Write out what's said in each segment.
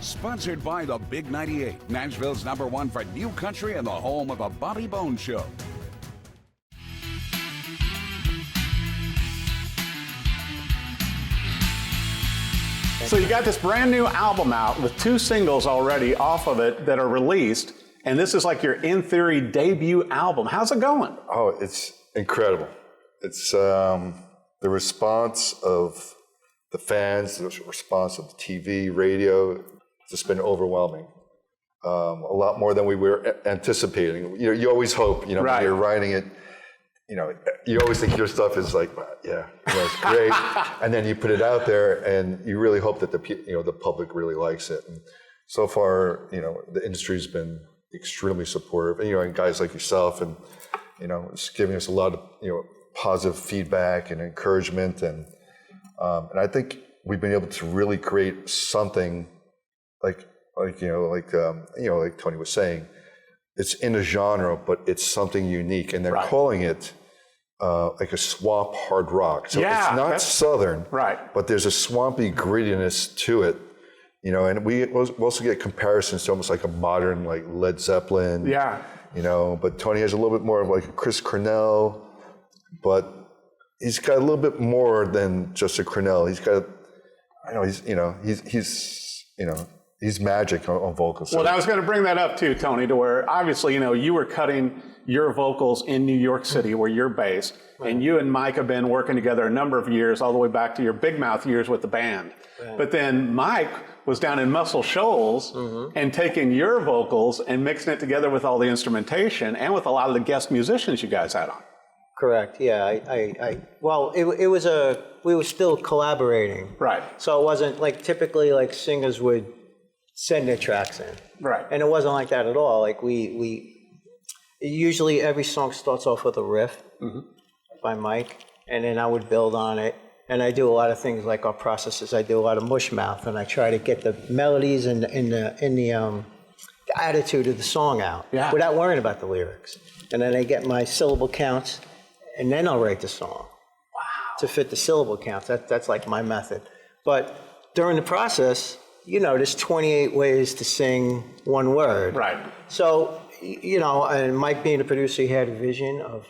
Sponsored by the Big 98, Nashville's #1 for new country and the home of the Bobby Bones Show. So you got this brand new album out with 2 singles already off of it that are released, and this is like your In Theory debut album. How's it going? Oh, it's incredible. It's the response of the fans, the response of TV, radio, it's just been overwhelming. A lot more than we were anticipating. You always hope, right. When you're writing it, you always think your stuff is like, yeah, it's great. And then you put it out there and you really hope that the public really likes it. And so far, the industry's been extremely supportive. And guys like yourself and, it's giving us a lot of, positive feedback and encouragement. And I think we've been able to really create something like Tony was saying, it's in a genre, but it's something unique. And they're calling it like a swamp hard rock. So it's not Southern, but there's a swampy grittiness to it, and we also get comparisons to almost like a modern, like Led Zeppelin, but Tony has a little bit more of like a Chris Cornell, but he's got a little bit more than just a Cornell. He's got, he's magic on vocals. Well, I was going to bring that up too, Tony, to where obviously, you were cutting your vocals in New York City where you're based, and you and Mike have been working together a number of years, all the way back to your Big Mouth years with the band. Right. But then Mike was down in Muscle Shoals and taking your vocals and mixing it together with all the instrumentation and with a lot of the guest musicians you guys had on. Correct. Yeah. We were still collaborating. Right. So it wasn't like typically like singers would send their tracks in. Right. And it wasn't like that at all. Like usually every song starts off with a riff by Mike, and then I would build on it. And I do a lot of things like our processes. I do a lot of mush mouth, and I try to get the melodies and the attitude of the song out without worrying about the lyrics. And then I get my syllable counts, and then I'll write the song to fit the syllable counts. That's like my method. But during the process, there's 28 ways to sing one word. Right. So, and Mike being a producer, he had a vision of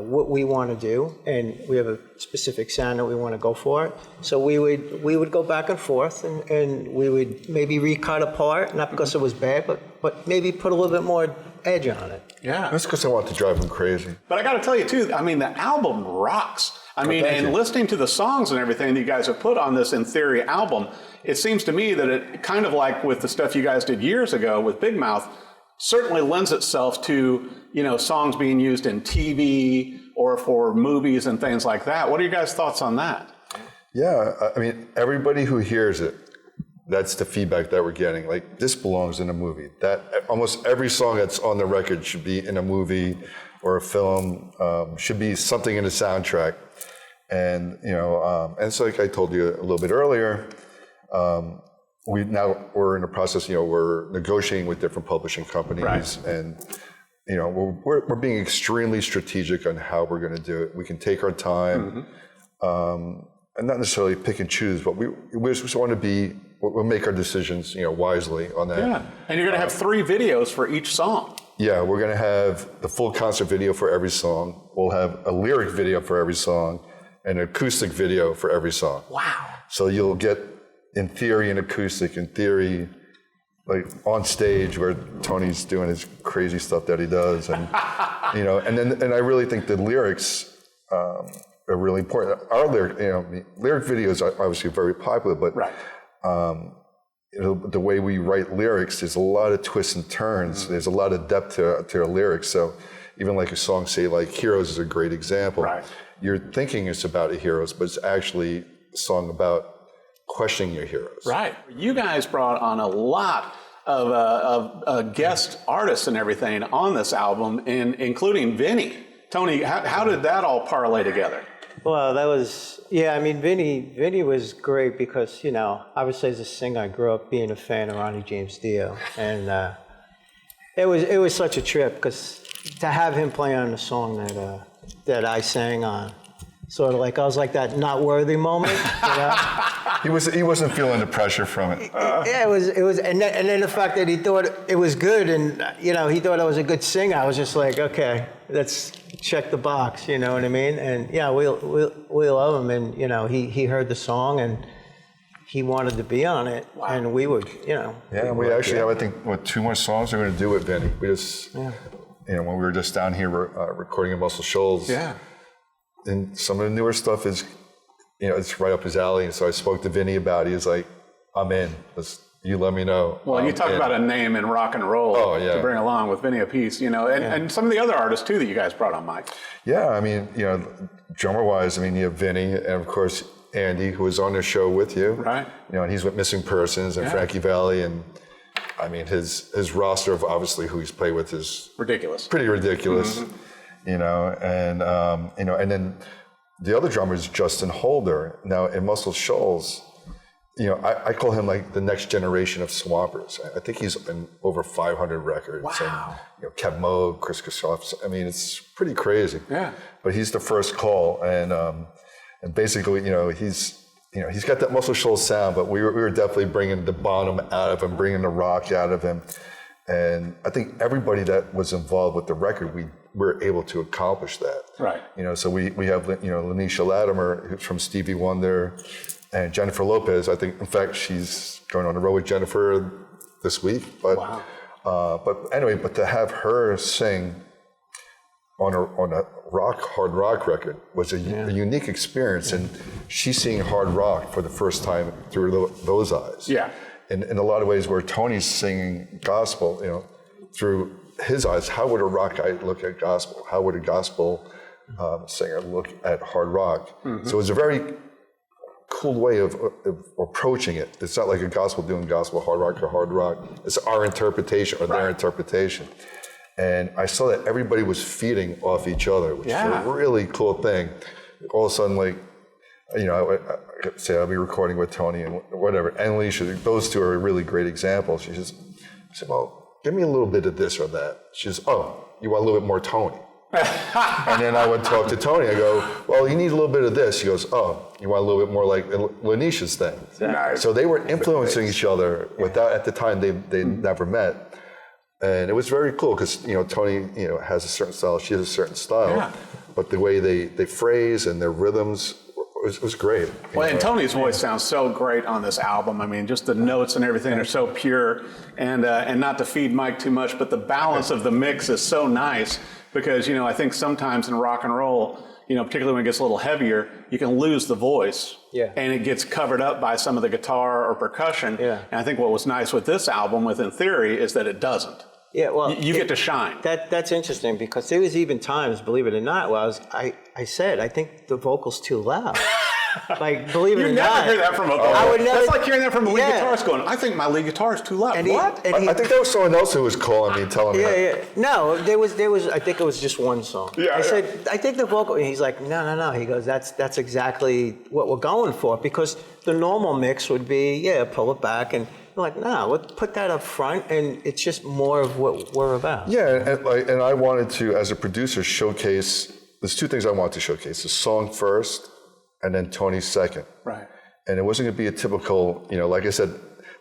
what we want to do, and we have a specific sound that we want to go for. So we would go back and forth, and we would maybe recut a part, not because it was bad, but maybe put a little bit more edge on it. Yeah. That's because I want to drive him crazy. But I got to tell you too, the album rocks. Listening to the songs and everything that you guys have put on this In Theory album, it seems to me that it kind of like with the stuff you guys did years ago with Big Mouth, certainly lends itself to, songs being used in TV or for movies and things like that. What are your guys' thoughts on that? Yeah, everybody who hears it, that's the feedback that we're getting. Like, this belongs in a movie. That almost every song that's on the record should be in a movie or a film, should be something in the soundtrack. And, and so like I told you a little bit earlier, we're in the process, we're negotiating with different publishing companies, and, we're being extremely strategic on how we're going to do it. We can take our time, and not necessarily pick and choose, but we just want to we'll make our decisions, wisely on that. Yeah, and you're going to have 3 videos for each song. Yeah, we're going to have the full concert video for every song. We'll have a lyric video for every song, and an acoustic video for every song. Wow. So you'll get In Theory and acoustic, In Theory like on stage where Tony's doing his crazy stuff that he does, and and I really think the lyrics are really important. Our lyric videos are obviously very popular, but the way we write lyrics, there's a lot of twists and turns. There's a lot of depth to our lyrics. So even like a song, say like Heroes is a great example. Right. You're thinking it's about a heroes, but it's actually a song about questioning your heroes. Right. You guys brought on a lot of guest artists and everything on this album, including Vinny. Tony, how did that all parlay together? Well, that was, Vinny was great because, obviously as a singer, I grew up being a fan of Ronnie James Dio. And it was such a trip because to have him play on the song that I sang on sort of like, I was like that not worthy moment, you know? He wasn't feeling the pressure from it. Yeah, it was, and then the fact that he thought it was good, and you know, he thought I was a good singer. I was just like, okay, let's check the box. You know what I mean? And yeah, we love him, and you know, he heard the song and he wanted to be on it, and we would, you know. Yeah, and we actually have, I think, 2 more songs we're going to do with Vinny. We just, you know, when we were just down here recording in Muscle Shoals. Yeah. And some of the newer stuff is, you know, it's right up his alley. And so I spoke to Vinny about it. He was like, I'm in. You let me know. Well, you talk about a name in rock and roll to bring along with Vinny Appice, you know, and some of the other artists too that you guys brought on, Mike. Yeah, I mean, you know, drummer-wise, I mean, you have Vinny and of course Andy, who was on the show with you. Right. You know, and he's with Missing Persons and Frankie Valli, and I mean, his roster of obviously who he's played with is ridiculous. Pretty ridiculous. You know, and you know, and then the other drummer is Justin Holder. Now in Muscle Shoals, you know, I call him like the next generation of Swampers. I think he's in over 500 records. Wow. And, you know, Kev Moog, Chris Christoph. I mean, it's pretty crazy. Yeah. But he's the first call, and basically, you know, he's got that Muscle Shoals sound, but we were definitely bringing the bottom out of him, bringing the rock out of him. And I think everybody that was involved with the record, we were able to accomplish that. Right. You know, so we have, you know, Lanisha Latimer, who's from Stevie Wonder, and Jennifer Lopez. I think, in fact, she's going on the road with Jennifer this week. But, but anyway, but to have her sing on a hard rock record was a unique experience, and she's seeing hard rock for the first time through those eyes. Yeah. In a lot of ways, where Tony's singing gospel, you know, through his eyes, how would a rock guy look at gospel? How would a gospel singer look at hard rock? So it's a very cool way of approaching it. It's not like a gospel doing gospel, hard rock or hard rock. It's our interpretation or their interpretation. And I saw that everybody was feeding off each other, which is a really cool thing. All of a sudden, like, you know, I say I'll be recording with Tony and whatever, and Alicia, those two are really great examples. I said, well, give me a little bit of this or that. She says, oh, you want a little bit more Tony? And then I would talk to Tony. I go, well, you need a little bit of this. He goes, oh, you want a little bit more like Lanisha's thing. Nice. So they were influencing each other without, at the time, they never met. And it was very cool because, you know, Tony, you know, has a certain style, she has a certain style, but the way they phrase and their rhythms was great. Well, and Tony's voice sounds so great on this album. I mean, just the notes and everything are so pure, and not to feed Mike too much, but the balance of the mix is so nice because, you know, I think sometimes in rock and roll, you know, particularly when it gets a little heavier, you can lose the voice, and it gets covered up by some of the guitar or percussion. And I think what was nice with this album, Within Theory, is that it doesn't. Yeah, well, you get to shine. That's interesting because there was even times, believe it or not, where I said I think the vocal's too loud. Like, believe it or not, you never hear that from a vocalist. I would never. That's like hearing that from a lead guitarist going, "I think my lead guitar is too loud." And what? I think that was someone else who was calling me, telling me. Yeah. No, there was. I think it was just one song. I said, I think the vocal. And he's like, no. He goes, that's exactly what we're going for, because the normal mix would be, pull it back and. Like, no, let's put that up front, and it's just more of what we're about. Yeah, and I wanted to, as a producer, showcase, there's two things I wanted to showcase, the song first, and then Tony second. Right. And it wasn't going to be a typical, you know, like I said,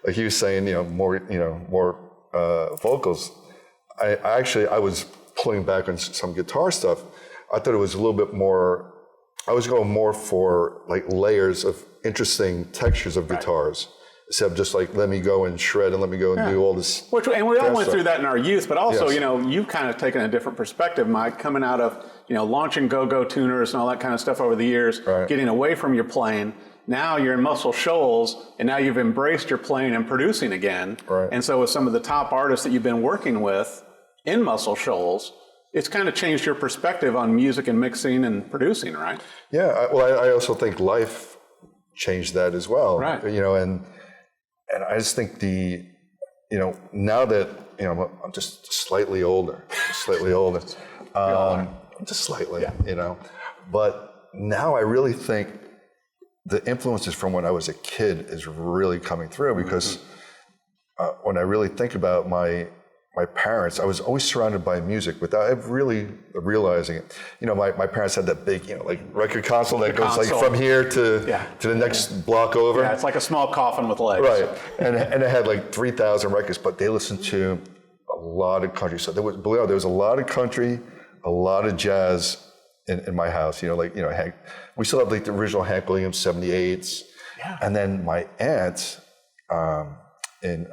like he was saying, more vocals. I was pulling back on some guitar stuff. I thought it was a little bit more, I was going more for like layers of interesting textures of guitars. Instead of just like, let me go and shred and let me go and do all this. And we all went through that in our youth, but also, you know, you've kind of taken a different perspective, Mike, coming out of, you know, launching go-go tuners and all that kind of stuff over the years, getting away from your playing. Now you're in Muscle Shoals, and now you've embraced your playing and producing again. Right. And so with some of the top artists that you've been working with in Muscle Shoals, it's kind of changed your perspective on music and mixing and producing, right? Yeah, well, I also think life changed that as well. Right. You know, and I just think now that, you know, I'm just slightly older, just slightly, you know, but now I really think the influences from when I was a kid is really coming through, because when I really think about my my parents, I was always surrounded by music without ever really realizing it. You know, my parents had that big, you know, like record console that goes like from here to the next block over. Yeah, it's like a small coffin with legs. Right, and it had like 3,000 records, but they listened to a lot of country. So there was a lot of country, a lot of jazz in my house. You know, like, you know, we still have like the original Hank Williams 78s. Yeah. And then my aunt in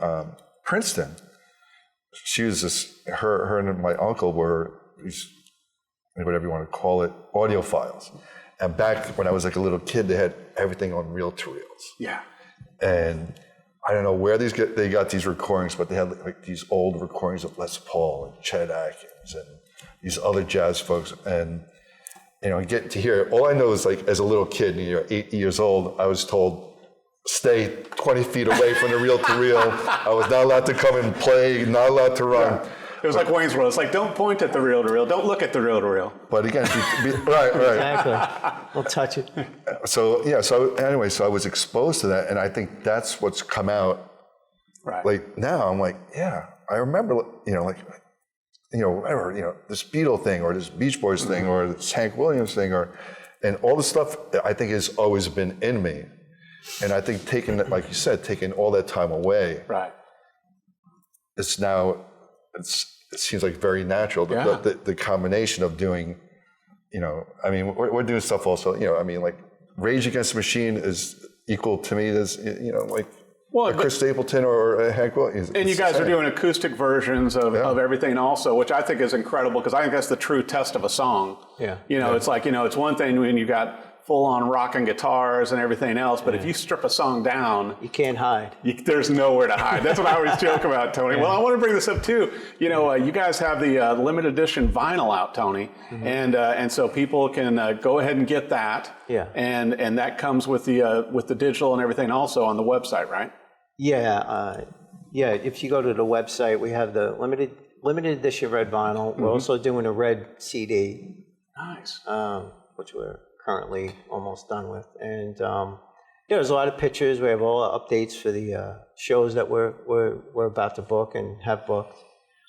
Princeton, she was her and my uncle were these, whatever you want to call it, audiophiles. And back when I was like a little kid, they had everything on reel-to-reels. Yeah. And I don't know where they got these recordings, but they had like these old recordings of Les Paul and Chet Atkins and these other jazz folks. And, you know, get to hear it. All I know is, like, as a little kid, you know, 8 years old, I was told, stay 20 feet away from the reel-to-reel. I was not allowed to come and play, not allowed to run. Yeah. It was like Wayne's World. It's like, don't point at the reel-to-reel. Don't look at the reel-to-reel. But again, right. Exactly. Don't touch it. So anyway, so I was exposed to that, and I think that's what's come out. Right. Like now, I'm like, yeah, I remember, you know, like, you know, whatever, you know, this Beatle thing or this Beach Boys thing or this Hank Williams thing and all the stuff I think has always been in me. And I think taking, like you said, taking all that time away, right? It's now, it seems like very natural. The combination of doing, you know, I mean, we're doing stuff also, you know, I mean, like Rage Against the Machine is equal to me as, you know, like Chris Stapleton or Hank Williams. And you guys are doing acoustic versions of everything also, which I think is incredible because I think that's the true test of a song. Yeah. You know, it's like, you know, it's one thing when you got full-on rock and guitars and everything else, but if you strip a song down, you can't hide. There's nowhere to hide. That's what I always joke about, Tony. Well, I want to bring this up too. You know, you guys have the limited edition vinyl out, Tony, and so people can go ahead and get that. Yeah. And that comes with the digital and everything also on the website, right? Yeah. If you go to the website, we have the limited edition red vinyl. We're also doing a red CD. Nice. Which we're currently almost done with, and there's a lot of pictures. We have all the updates for the shows that we're about to book and have booked.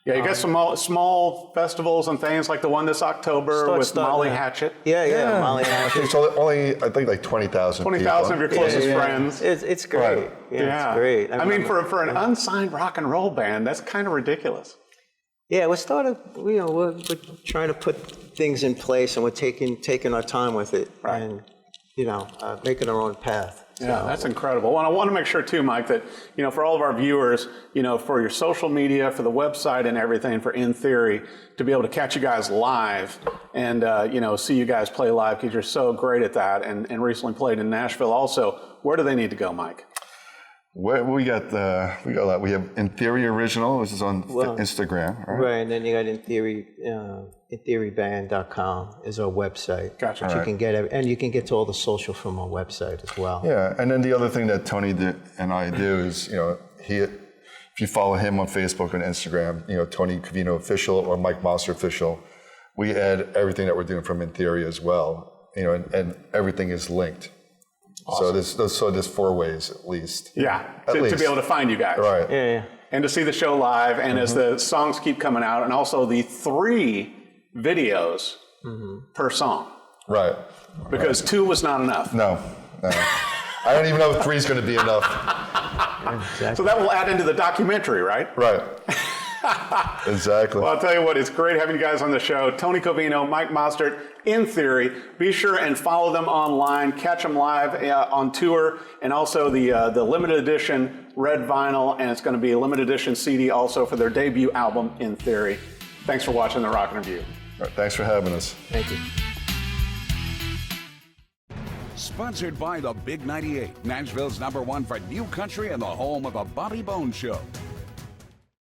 Yeah, you got some small festivals and things like the one this October with Molly Hatchet. Yeah, Molly Hatchet. It's only, I think, like 20,000 20,000 of your closest friends. It's great. Right. Yeah, it's great. I mean, for an unsigned rock and roll band, that's kind of ridiculous. Yeah, we're trying to put things in place, and we're taking our time with it, and making our own path. Yeah, that's incredible. Well, I want to make sure too, Mike, that for all of our viewers, for your social media, for the website and everything, for In Theory, to be able to catch you guys live and see you guys play live because you're so great at that, and recently played in Nashville also. Where do they need to go, Mike? We got we have In Theory Original, which is on Instagram, right? Right, and then you got In Theory, InTheoryBand.com is our website. Gotcha. You can get and you can get to all the social from our website as well. Yeah, and then the other thing that Tony and I do is, if you follow him on Facebook and Instagram, Tony Covino Official or Mike Mostert Official, we add everything that we're doing from In Theory as well, and everything is linked. Awesome. So there's 4 ways at least. Yeah, to be able to find you guys. Right. Yeah. And to see the show live, and as the songs keep coming out, and also the 3 videos per song. Right. Because 2 was not enough. No. I don't even know if 3 is going to be enough. Exactly. So that will add into the documentary, right? Right. Exactly. Well, I'll tell you what, it's great having you guys on the show. Tony Covino, Mike Mostert, In Theory. Be sure and follow them online, catch them live on tour, and also the limited edition red vinyl, and it's going to be a limited edition CD also for their debut album, In Theory. Thanks for watching The Rock Interview. Right, thanks for having us. Thank you. Sponsored by the Big 98, Nashville's #1 for new country and the home of a Bobby Bones Show.